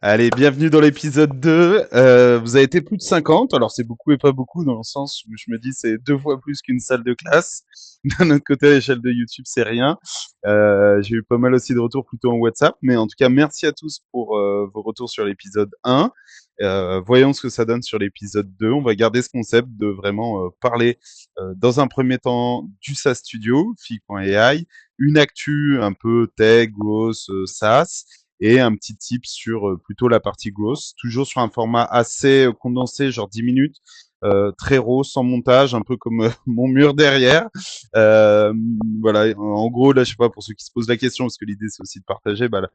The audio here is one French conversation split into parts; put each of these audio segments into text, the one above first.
Allez, bienvenue dans l'épisode 2. Vous avez été plus de 50, alors c'est beaucoup et pas beaucoup dans le sens où je me dis c'est 2 fois plus qu'une salle de classe. D'un autre côté, à l'échelle de YouTube, c'est rien. J'ai eu pas mal aussi de retours plutôt en WhatsApp, mais en tout cas, merci à tous pour vos retours sur l'épisode 1. Voyons ce que ça donne sur l'épisode 2. On va garder ce concept de vraiment parler dans un premier temps du SaaS Studio, Fig.ai, une actu un peu tech, growth, SaaS, et un petit tip sur plutôt la partie growth, toujours sur un format assez condensé, genre 10 minutes, très raw, sans montage, un peu comme mon mur derrière. Euh, voilà, en gros, là, je sais pas, pour ceux qui se posent la question, parce que l'idée, c'est aussi de partager, bah, là,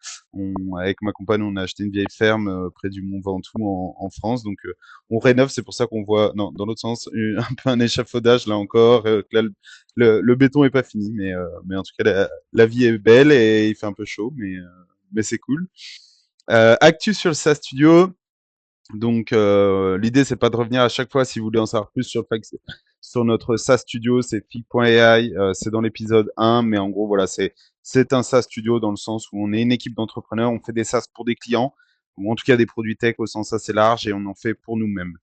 avec ma compagne, on a acheté une vieille ferme près du Mont Ventoux en France, donc on rénove, c'est pour ça qu'on voit, non, dans l'autre sens, un peu un échafaudage, là encore, là, le béton est pas fini, mais en tout cas, la vie est belle et il fait un peu chaud, mais c'est cool. Actu sur le SaaS Studio. Donc, l'idée, c'est pas de revenir à chaque fois. Si vous voulez en savoir plus sur le fait que sur notre SaaS Studio, c'est Fig.ai, c'est dans l'épisode 1, mais en gros, voilà, c'est un SaaS Studio dans le sens où on est une équipe d'entrepreneurs, on fait des SaaS pour des clients, ou en tout cas des produits tech au sens assez large, et on en fait pour nous-mêmes.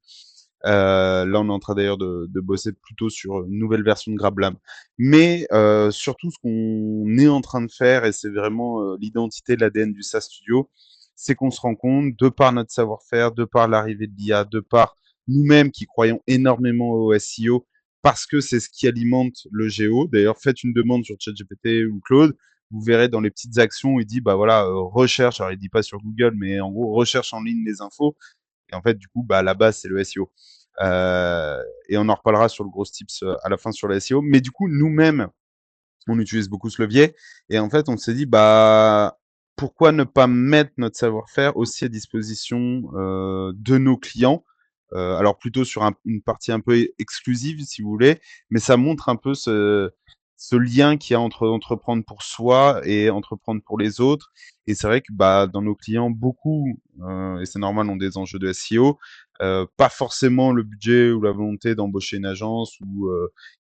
Là, on est en train d'ailleurs de bosser plutôt sur une nouvelle version de GrabLab. Mais surtout, ce qu'on est en train de faire, et c'est vraiment l'identité de l'ADN du SaaS Studio, c'est qu'on se rend compte, de par notre savoir-faire, de par l'arrivée de l'IA, de par nous-mêmes qui croyons énormément au SEO, parce que c'est ce qui alimente le géo. D'ailleurs, faites une demande sur ChatGPT ou Claude, vous verrez dans les petites actions, il dit, bah voilà, recherche, alors il dit pas sur Google, mais en gros, recherche en ligne les infos. Et en fait, du coup, bah, à la base, c'est le SEO. Et on en reparlera sur le gros tips à la fin sur le SEO. Mais du coup, nous-mêmes, on utilise beaucoup ce levier. Et en fait, on s'est dit, bah, pourquoi ne pas mettre notre savoir-faire aussi à disposition de nos clients. Alors plutôt sur une partie un peu exclusive, si vous voulez, mais ça montre un peu ce lien qu'il y a entre entreprendre pour soi et entreprendre pour les autres. Et c'est vrai que bah, dans nos clients, beaucoup, et c'est normal, ont des enjeux de SEO, pas forcément le budget ou la volonté d'embaucher une agence ou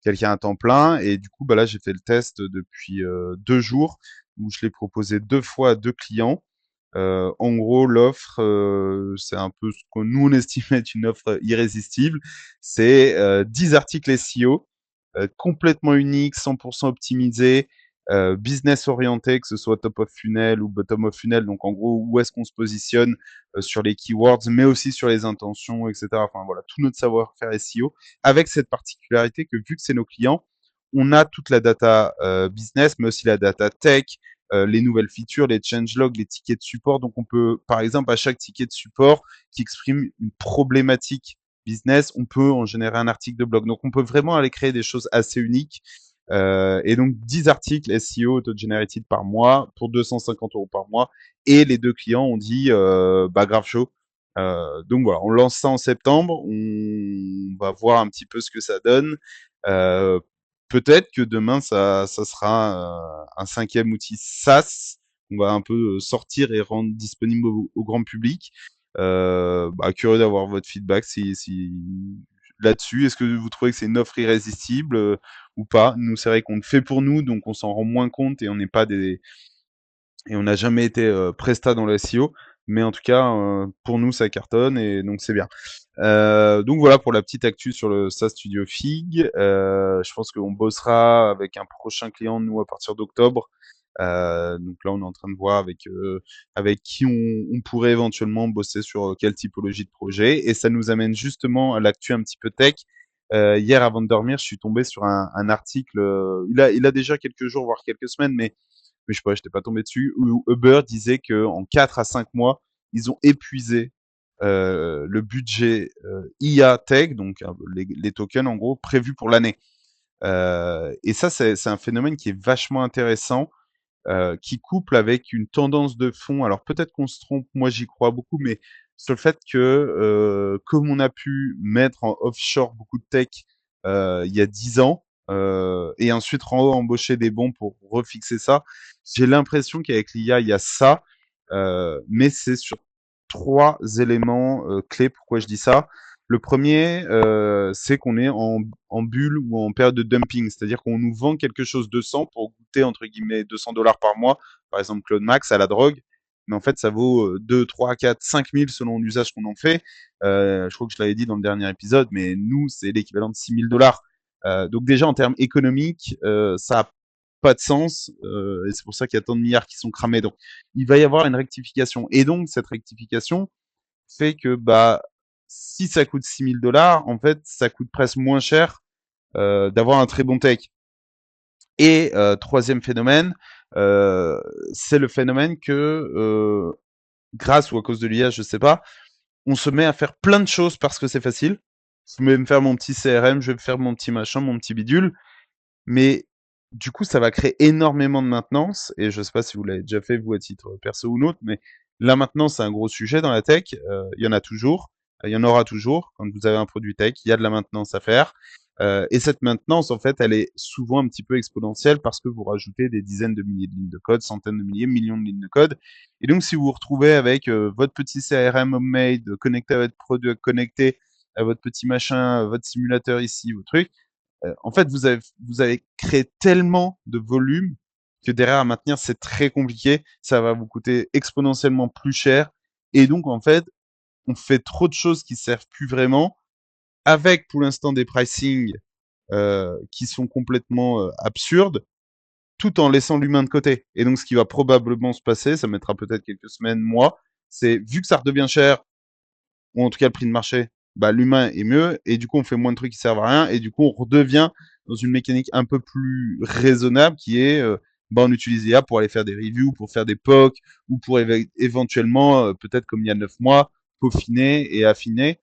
quelqu'un à temps plein. Et du coup, bah là, j'ai fait le test depuis 2 jours où je l'ai proposé 2 fois à 2 clients. En gros, l'offre, c'est un peu ce que nous on estime être une offre irrésistible. C'est 10 articles SEO complètement uniques, 100% optimisés, business orientés, que ce soit top of funnel ou bottom of funnel. Donc en gros, où est-ce qu'on se positionne sur les keywords, mais aussi sur les intentions, etc. Enfin voilà, tout notre savoir-faire SEO, avec cette particularité que vu que c'est nos clients, on a toute la data business, mais aussi la data tech, les nouvelles features, les changelogs, les tickets de support. Donc on peut, par exemple, à chaque ticket de support qui exprime une problématique business, on peut en générer un article de blog. Donc on peut vraiment aller créer des choses assez uniques. Et donc 10 articles SEO auto-generated par mois pour 250 euros par mois. Et les 2 clients ont dit bah grave chaud. Donc voilà, on lance ça en septembre. On va voir un petit peu ce que ça donne. Euh, Peut-être que demain ça sera un 5e outil SaaS. On va un peu sortir et rendre disponible au grand public. Bah, curieux d'avoir votre feedback si là-dessus. Est-ce que vous trouvez que c'est une offre irrésistible ou pas? Nous, c'est vrai qu'on le fait pour nous, donc on s'en rend moins compte et on n'est pas des et on n'a jamais été presta dans le SEO. Mais en tout cas, pour nous, ça cartonne et donc c'est bien. Donc voilà pour la petite actu sur le SaaS Studio Fig. Je pense qu'on bossera avec un prochain client, nous, à partir d'octobre. Donc là, on est en train de voir avec qui on pourrait éventuellement bosser sur quelle typologie de projet. Et ça nous amène justement à l'actu un petit peu tech. Hier, avant de dormir, je suis tombé sur un article. Il a déjà quelques jours, voire quelques semaines, mais je sais pas, j'étais pas tombé dessus. Où Uber disait que en 4 à 5 mois, ils ont épuisé le budget IA Tech, donc les tokens en gros, prévus pour l'année. Et ça, c'est un phénomène qui est vachement intéressant, qui couple avec une tendance de fond. Alors peut-être qu'on se trompe, moi j'y crois beaucoup, mais sur le fait que comme on a pu mettre en offshore beaucoup de tech il y a 10 ans, et ensuite embaucher des bons pour refixer ça, j'ai l'impression qu'avec l'IA, il y a ça, mais c'est sur 3 éléments clés. Pourquoi je dis ça? Le premier, c'est qu'on est en bulle ou en période de dumping, c'est-à-dire qu'on nous vend quelque chose de 100 pour goûter entre guillemets 200 $ par mois, par exemple Claude Max à la drogue, mais en fait, ça vaut 2, 3, 4, 5 000 selon l'usage qu'on en fait. Je crois que je l'avais dit dans le dernier épisode, mais nous, c'est l'équivalent de 6 000 dollars. Donc déjà, en termes économiques, ça a pas de sens, et c'est pour ça qu'il y a tant de milliards qui sont cramés. Donc, il va y avoir une rectification. Et donc, cette rectification fait que, bah, si ça coûte 6 000 dollars, en fait, ça coûte presque moins cher d'avoir un très bon tech. Et troisième phénomène, c'est le phénomène que, grâce ou à cause de l'IA, je sais pas, on se met à faire plein de choses parce que c'est facile. Je vais me faire mon petit CRM, je vais me faire mon petit machin, mon petit bidule. Mais du coup, ça va créer énormément de maintenance. Et je sais pas si vous l'avez déjà fait, vous, à titre perso ou nôtre, mais la maintenance, c'est un gros sujet dans la tech. Il y en a toujours. Il y en aura toujours. Quand vous avez un produit tech, il y a de la maintenance à faire. Et cette maintenance, en fait, elle est souvent un petit peu exponentielle parce que vous rajoutez des dizaines de milliers de lignes de code, centaines de milliers, millions de lignes de code. Et donc, si vous vous retrouvez avec votre petit CRM homemade, connecté à votre produit, connecté à votre petit machin, votre simulateur ici, vos trucs, en fait, vous avez créé tellement de volume que derrière à maintenir, c'est très compliqué. Ça va vous coûter exponentiellement plus cher. Et donc, en fait, on fait trop de choses qui servent plus vraiment, avec pour l'instant des pricing qui sont complètement absurdes, tout en laissant l'humain de côté. Et donc, ce qui va probablement se passer, ça mettra peut-être quelques semaines, mois, c'est vu que ça redevient cher, ou en tout cas le prix de marché, bah, l'humain est mieux, et du coup on fait moins de trucs qui servent à rien, et du coup on redevient dans une mécanique un peu plus raisonnable qui est, bah, on utilise l'IA pour aller faire des reviews, pour faire des POC, ou pour éventuellement, peut-être comme il y a 9 mois, peaufiner et affiner,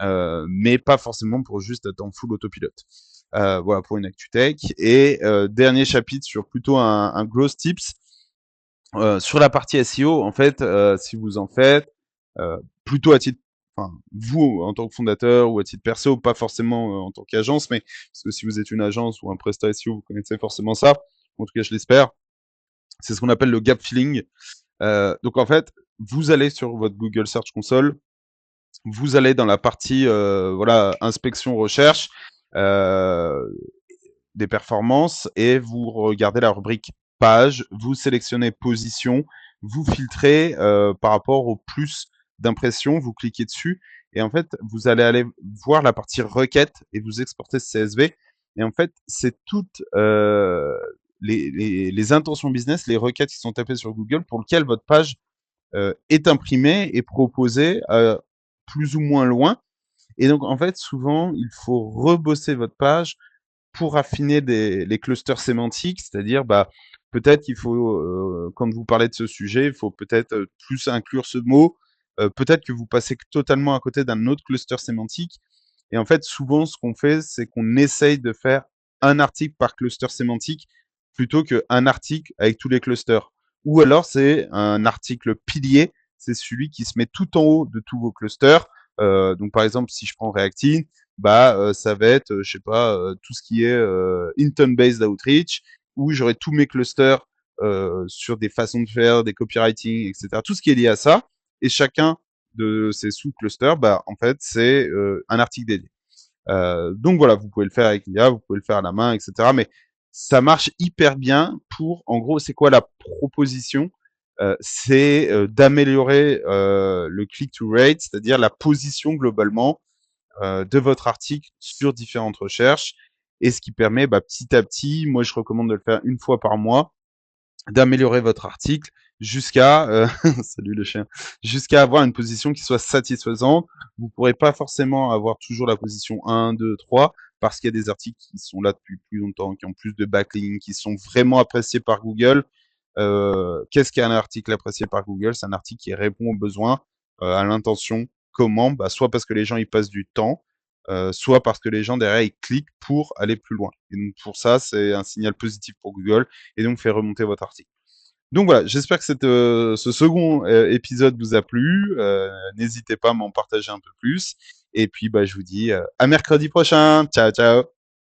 mais pas forcément pour juste être en full autopilote. Voilà pour une actu tech. Et dernier chapitre sur plutôt un growth tips. Sur la partie SEO, en fait, si vous en faites, plutôt à titre, enfin, vous en tant que fondateur ou à titre perso, pas forcément en tant qu'agence, mais parce que si vous êtes une agence ou un prestat SEO, vous connaissez forcément ça. En tout cas, je l'espère. C'est ce qu'on appelle le gap filling. Donc en fait, vous allez sur votre Google Search Console, vous allez dans la partie voilà inspection recherche des performances et vous regardez la rubrique page, vous sélectionnez position, vous filtrez par rapport au plus d'impressions, vous cliquez dessus et en fait vous allez aller voir la partie requête et vous exportez ce CSV et en fait c'est toutes les intentions business, les requêtes qui sont tapées sur Google pour lesquelles votre page est imprimée et proposée plus ou moins loin. Et donc en fait souvent il faut rebosser votre page pour affiner les clusters sémantiques, c'est-à-dire bah, peut-être qu'il faut, quand vous parlez de ce sujet, il faut peut-être plus inclure ce mot, peut-être que vous passez totalement à côté d'un autre cluster sémantique. Et en fait, souvent, ce qu'on fait, c'est qu'on essaye de faire un article par cluster sémantique plutôt qu'un article avec tous les clusters. Ou alors, c'est un article pilier, c'est celui qui se met tout en haut de tous vos clusters. Donc, par exemple, si je prends Reactine, bah ça va être je sais pas tout ce qui est intent based outreach où j'aurai tous mes clusters sur des façons de faire, des copywriting, etc. Tout ce qui est lié à ça et chacun de ces sous-clusters, bah en fait c'est un article dédié. Donc voilà, vous pouvez le faire avec l'IA, vous pouvez le faire à la main, etc. Mais ça marche hyper bien pour, en gros, c'est quoi la proposition c'est d'améliorer le click-to rate, c'est-à-dire la position globalement de votre article sur différentes recherches et ce qui permet bah, petit à petit, moi je recommande de le faire une fois par mois, d'améliorer votre article jusqu'à salut le chien, jusqu'à avoir une position qui soit satisfaisante. Vous pourrez pas forcément avoir toujours la position 1, 2, 3 parce qu'il y a des articles qui sont là depuis plus longtemps, qui ont plus de backlinks, qui sont vraiment appréciés par Google. Qu'est-ce qu'un article apprécié par Google? C'est un article qui répond aux besoins, à l'intention. Comment? Bah, soit parce que les gens y passent du temps, soit parce que les gens derrière ils cliquent pour aller plus loin. Et donc pour ça, c'est un signal positif pour Google et donc fait remonter votre article. Donc voilà, j'espère que ce second épisode vous a plu. N'hésitez pas à m'en partager un peu plus. Et puis bah, je vous dis à mercredi prochain. Ciao, ciao.